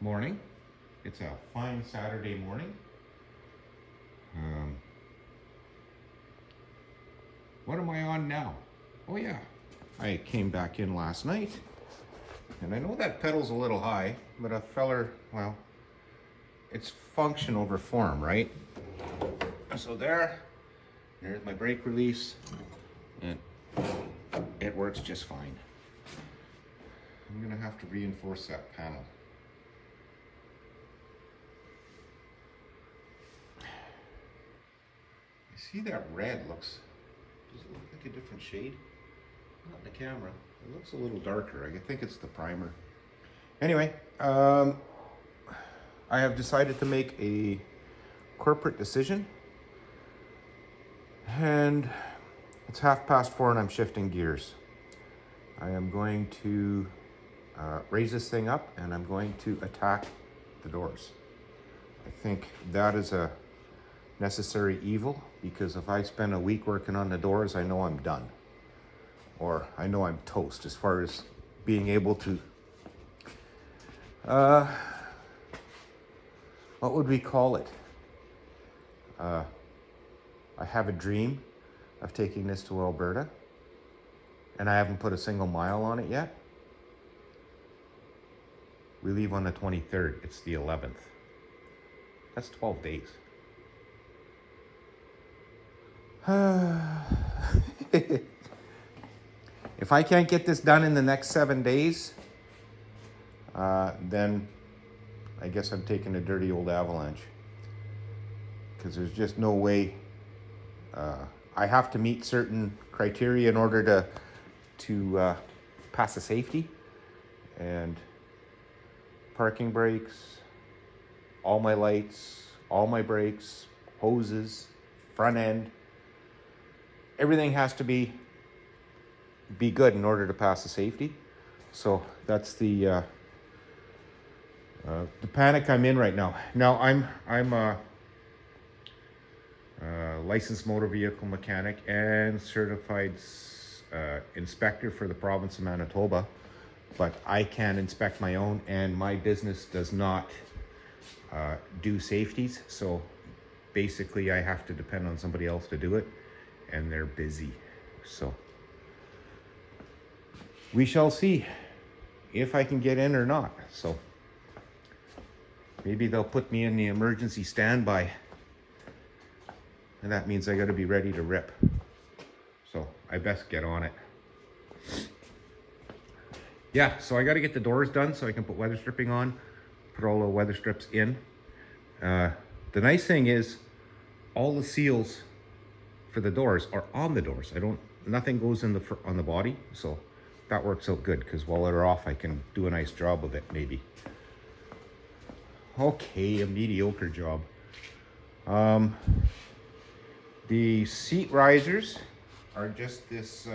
morning. It's a fine Saturday morning. What am I on now? Oh yeah, I came back in last night, and I know that pedal's a little high, but a feller, well, it's function over form, right? So there's my brake release, and it works just fine. I'm gonna have to reinforce that panel. See that red does it look like a different shade? Not in the camera. It looks a little darker. I think it's the primer. Anyway, I have decided to make a corporate decision, and it's 4:30 and I'm shifting gears. I am going to raise this thing up, and I'm going to attack the doors. I think that is a necessary evil, because if I spend a week working on the doors, I know I'm done, or I know I'm toast as far as being able to what would we call it? I have a dream of taking this to Alberta, and I haven't put a single mile on it yet. We leave on the 23rd. It's the 11th. That's 12 days. If I can't get this done in the next 7 days, then I guess I'm taking a dirty old avalanche, because there's just no way. I have to meet certain criteria in order to pass the safety, and parking brakes, all my lights, all my brakes, hoses, front end, everything has to be good in order to pass the safety. So that's the panic I'm in right now. Now I'm a licensed motor vehicle mechanic and certified inspector for the province of Manitoba, but I can inspect my own, and my business does not do safeties. So basically I have to depend on somebody else to do it, and they're busy. So we shall see if I can get in or not. So maybe they'll put me in the emergency standby, and that means I got to be ready to rip. So I best get on it. Yeah, so I got to get the doors done so I can put weather stripping on, put all the weather strips in. The nice thing is all the seals for the doors are on the doors. Nothing goes in on the body, so that works out good, because while they're off I can do a nice job of it, maybe. Okay, a mediocre job. The seat risers are just this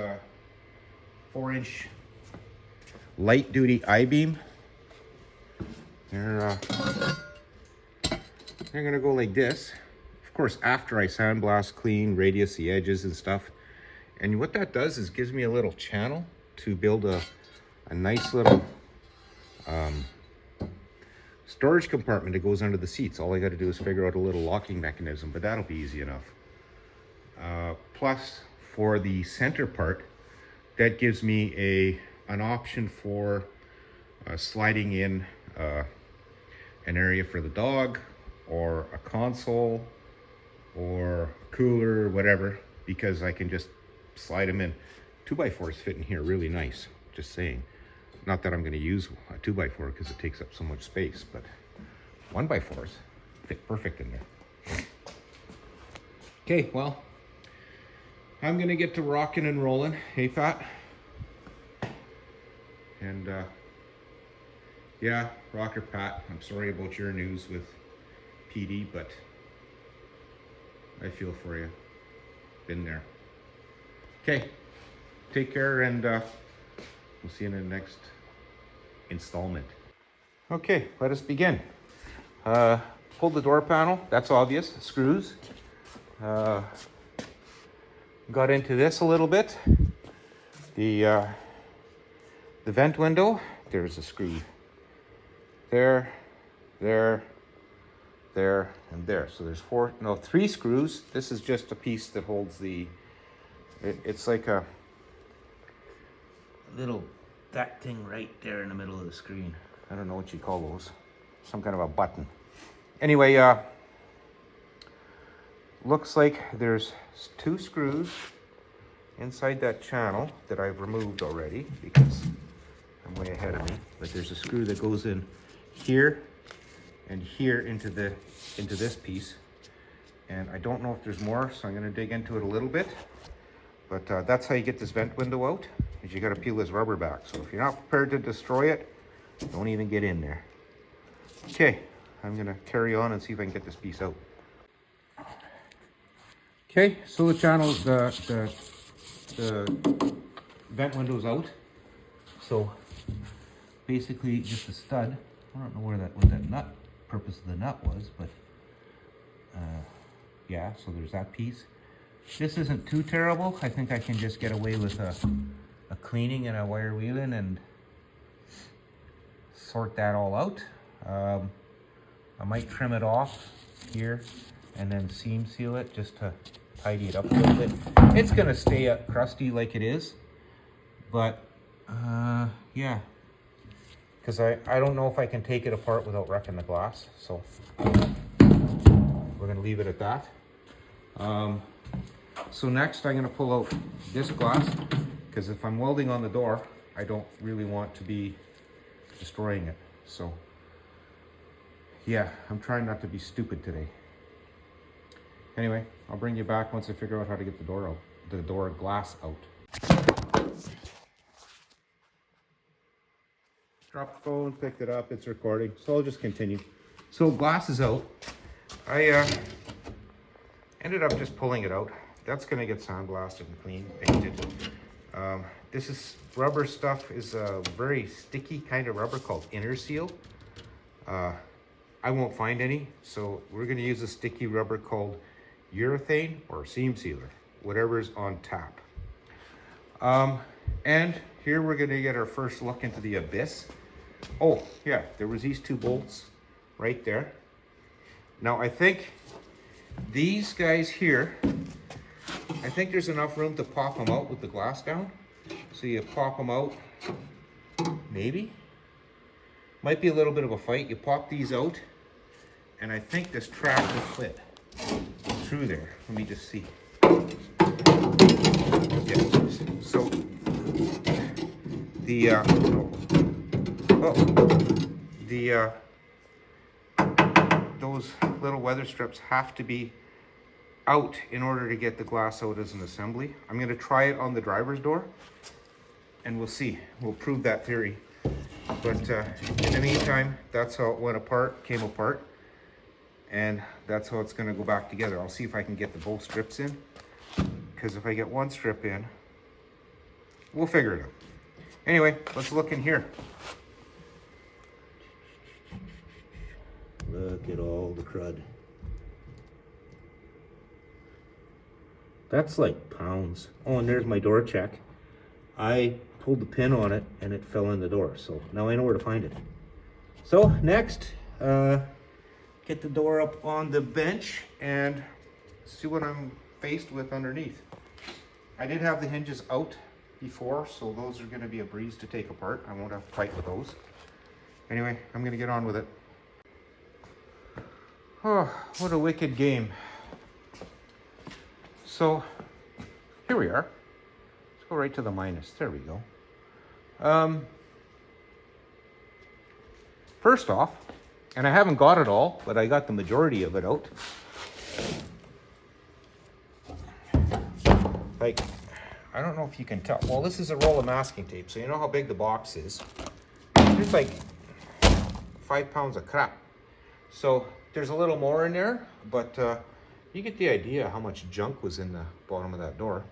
4-inch light duty I-beam. They're gonna go like this. Of course, after I sandblast, clean, radius the edges and stuff. And what that does is gives me a little channel to build a nice little storage compartment that goes under the seats. All I got to do is figure out a little locking mechanism, but that'll be easy enough. Plus, for the center part, that gives me an option for sliding in an area for the dog, or a console, or cooler, whatever, because I can just slide them in. 2x4s fit in here really nice, just saying. Not that I'm going to use a 2x4 because it takes up so much space, but 1x4s fit perfect in there. Okay, well, I'm going to get to rocking and rolling. Hey, Pat? And yeah, Rocker Pat, I'm sorry about your news with PD, but I feel for you. Been there. Okay, take care, and we'll see you in the next installment. Okay, let us begin. Pull the door panel, that's obvious, screws. Got into this a little bit. The vent window, there's a screw there, there, there, and there. So there's three screws. This is just a piece that holds it's like a little, that thing right there in the middle of the screen. I don't know what you call those. Some kind of a button. Anyway, looks like there's 2 screws inside that channel that I've removed already because I'm way ahead of me. But there's a screw that goes in here and here into this piece. And I don't know if there's more, so I'm going to dig into it a little bit. But that's how you get this vent window out, is you got to peel this rubber back. So if you're not prepared to destroy it, don't even get in there. Okay, I'm going to carry on and see if I can get this piece out. Okay, so the channel's the vent window's out. So basically just a stud. I don't know what that nut purpose of the nut was, but yeah, so there's that piece. This isn't too terrible. I think I can just get away with a cleaning and a wire wheeling and sort that all out. I might trim it off here and then seam seal it just to tidy it up a little bit. It's gonna stay up crusty like it is, but yeah, because I don't know if I can take it apart without wrecking the glass, so we're gonna leave it at that. So next I'm gonna pull out this glass, because if I'm welding on the door, I don't really want to be destroying it. So yeah, I'm trying not to be stupid today. Anyway, I'll bring you back once I figure out how to get the door glass out. Dropped the phone, picked it up, it's recording, so I'll just continue. So glass is out. I ended up just pulling it out. That's gonna get sandblasted and clean, painted. This is rubber stuff, is a very sticky kind of rubber called inner seal. I won't find any, so we're gonna use a sticky rubber called urethane or seam sealer, whatever's on tap. And here we're gonna get our first look into the abyss. Oh yeah, there was these 2 bolts right there. Now I think these guys here, I think there's enough room to pop them out with the glass down. So you pop them out, maybe. Might be a little bit of a fight. You pop these out, and I think this track will fit through there. Let me just see. Yeah. So those little weather strips have to be out in order to get the glass out as an assembly. I'm going to try it on the driver's door, and we'll see. We'll prove that theory. But in the meantime, that's how it came apart, and that's how it's going to go back together. I'll see if I can get both strips in, because if I get one strip in, we'll figure it out. Anyway, let's look in here. Look at all the crud. That's like pounds. Oh, and there's my door check. I pulled the pin on it and it fell in the door, so now I know where to find it. So next, get the door up on the bench and see what I'm faced with underneath. I did have the hinges out before, so those are going to be a breeze to take apart. I won't have to fight with those. Anyway, I'm going to get on with it. Oh, what a wicked game. So here we are. Let's go right to the minus. There we go. First off, and I haven't got it all, but I got the majority of it out. Like, I don't know if you can tell. Well, this is a roll of masking tape, so you know how big the box is. There's like 5 pounds of crap. So there's a little more in there, but you get the idea how much junk was in the bottom of that door.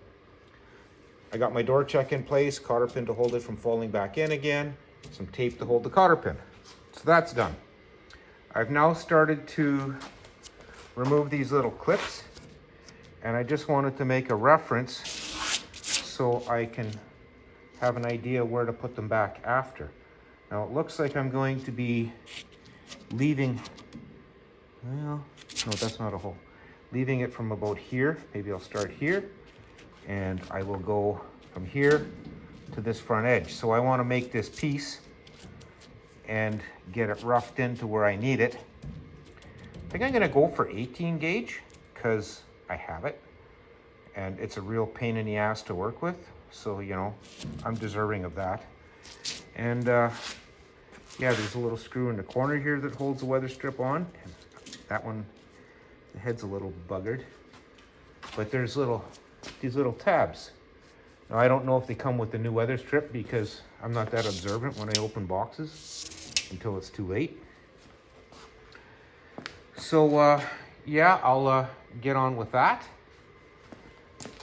I got my door check in place, cotter pin to hold it from falling back in again, some tape to hold the cotter pin. So that's done. I've now started to remove these little clips, and I just wanted to make a reference so I can have an idea where to put them back after. Now it looks like I'm going to be leaving, well, no, that's not a hole. Leaving it from about here. Maybe I'll start here, and I will go from here to this front edge. So I want to make this piece and get it roughed into where I need it. I think I'm going to go for 18 gauge because I have it, and it's a real pain in the ass to work with. So, you know, I'm deserving of that. And yeah, there's a little screw in the corner here that holds the weather strip on. That one, the head's a little buggered, but there's these little tabs. Now, I don't know if they come with the new weather strip because I'm not that observant when I open boxes until it's too late. So yeah, I'll get on with that.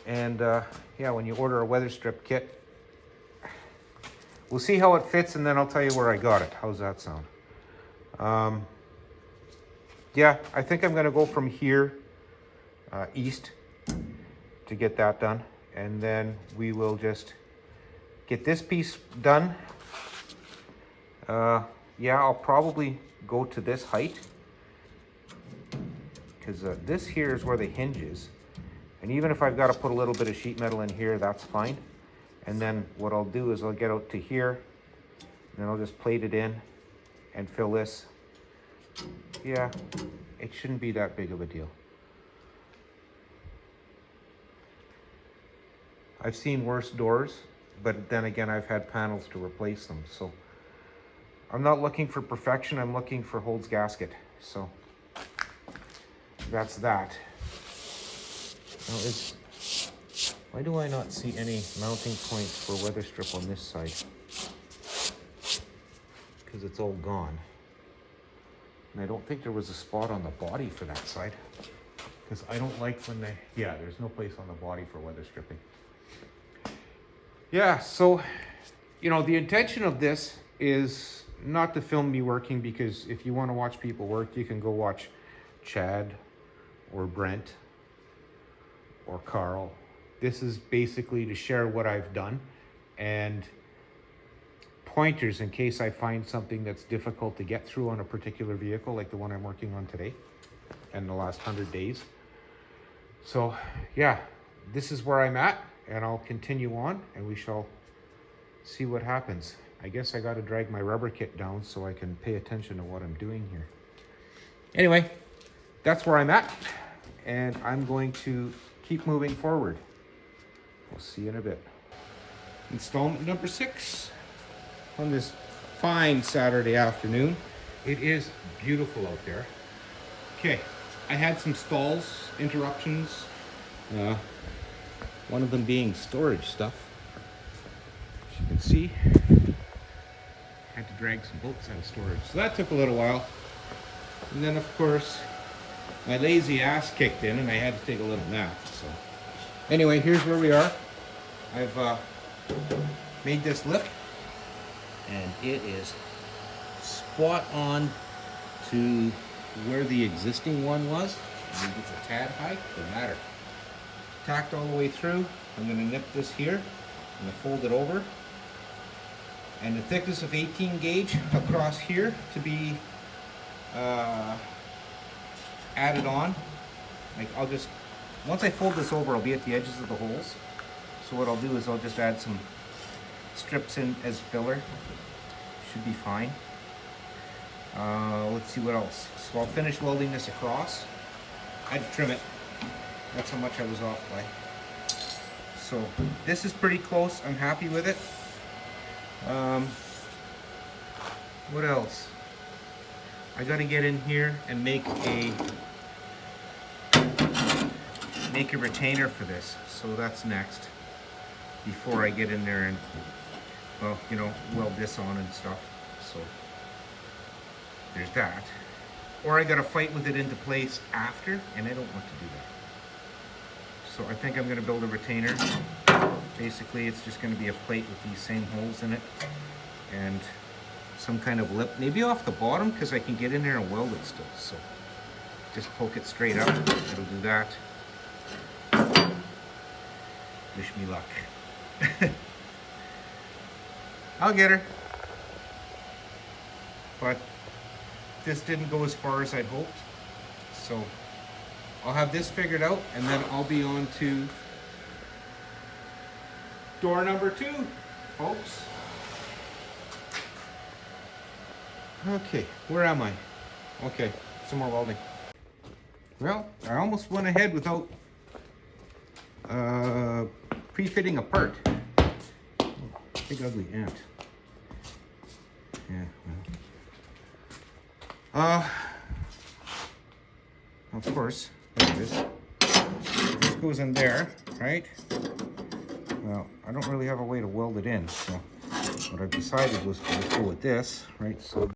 And yeah, when you order a weather strip kit, we'll see how it fits, and then I'll tell you where I got it. How's that sound? Yeah, I think I'm gonna go from here east to get that done, and then we will just get this piece done. Yeah, I'll probably go to this height because this here is where the hinge is, and even if I've got to put a little bit of sheet metal in here, that's fine. And then what I'll do is I'll get out to here, and then I'll just plate it in and fill this. Yeah, it shouldn't be that big of a deal. I've seen worse doors, but then again, I've had panels to replace them. So I'm not looking for perfection, I'm looking for Hold's gasket. So that's that. Now why do I not see any mounting points for weather strip on this side? Because it's all gone. And I don't think there was a spot on the body for that side. Because I don't like when yeah, there's no place on the body for weather stripping. Yeah, so, you know, the intention of this is not to film me working, because if you want to watch people work, you can go watch Chad or Brent or Carl. This is basically to share what I've done and pointers in case I find something that's difficult to get through on a particular vehicle, like the one I'm working on today and the last 100 days. So yeah, this is where I'm at, and I'll continue on and we shall see what happens. I guess I got to drag my rubber kit down so I can pay attention to what I'm doing here. Anyway, that's where I'm at, and I'm going to keep moving forward. We'll see you in a bit. Installment number 6 on this fine Saturday afternoon. It is beautiful out there. Okay, I had some stalls, interruptions. One of them being storage stuff. As you can see, had to drag some bolts out of storage. So that took a little while. And then of course, my lazy ass kicked in and I had to take a little nap. So anyway, here's where we are. I've made this lip, and it is spot on to where the existing one was. Maybe it's a tad high, doesn't matter. Tacked all the way through. I'm going to nip this here. I'm going to fold it over. And the thickness of 18 gauge across here to be added on. Like I'll just, once I fold this over, I'll be at the edges of the holes. So what I'll do is I'll just add some strips in as filler. Should be fine. Let's see what else. So I'll finish welding this across. I had to trim it. That's how much I was off by. So this is pretty close. I'm happy with it. What else? I got to get in here and make a retainer for this. So that's next. Before I get in there and, well, you know, weld this on and stuff. So there's that. Or I got to fight with it into place after, and I don't want to do that. So I think I'm going to build a retainer. Basically, it's just going to be a plate with these same holes in it and some kind of lip, maybe off the bottom, because I can get in there and weld it still. So just poke it straight up. It'll do that. Wish me luck. I'll get her. But this didn't go as far as I'd hoped. So I'll have this figured out, and then I'll be on to door number 2, folks. Okay, where am I? Okay, some more welding. Well, I almost went ahead without pre-fitting a part. Oh, big ugly ant. Yeah, well. Of course, there it is. This goes in there, right? Well, I don't really have a way to weld it in, so what I've decided was to go with this, right? So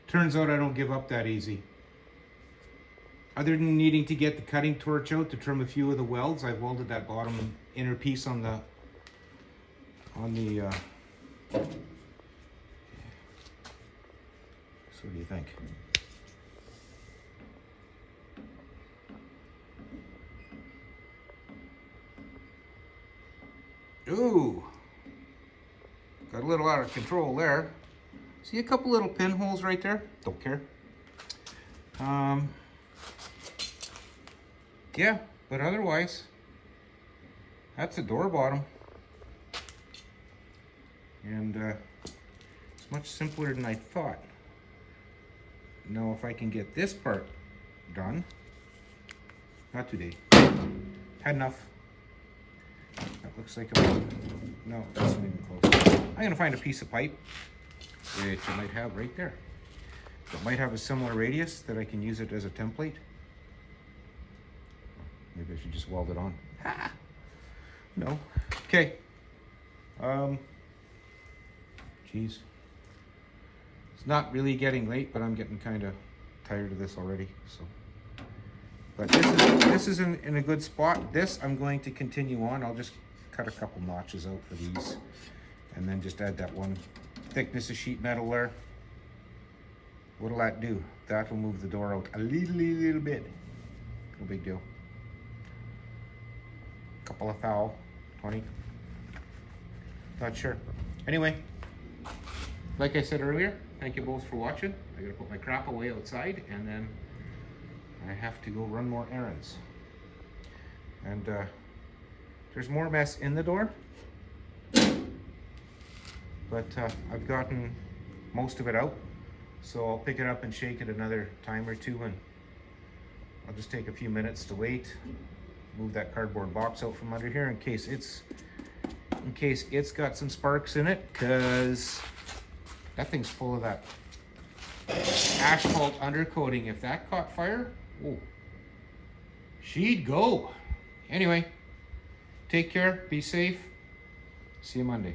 turns out I don't give up that easy. Other than needing to get the cutting torch out to trim a few of the welds, I've welded that bottom inner piece on the so what do you think? Ooh, got a little out of control there. See a couple little pinholes right there? Don't care. Yeah, but otherwise, that's a door bottom. And it's much simpler than I thought. Now, if I can get this part done, not today, had enough. That looks like a, no, that's not even close. I'm gonna find a piece of pipe, which I might have right there. It might have a similar radius that I can use it as a template. Maybe I should just weld it on. Ha! No. Okay. Geez. It's not really getting late, but I'm getting kind of tired of this already. So, but this is in a good spot. This I'm going to continue on. I'll just cut a couple notches out for these, and then just add that one thickness of sheet metal there. What'll that do? That will move the door out a little bit. No big deal. Couple of thou, 20. Not sure. Anyway, like I said earlier, thank you both for watching. I gotta put my crap away outside, and then I have to go run more errands. And there's more mess in the door, but I've gotten most of it out. So I'll pick it up and shake it another time or two, and I'll just take a few minutes to wait, move that cardboard box out from under here in case it's got some sparks in it, because that thing's full of that asphalt undercoating. If that caught fire, oh, she'd go. Anyway, take care, be safe, see you Monday.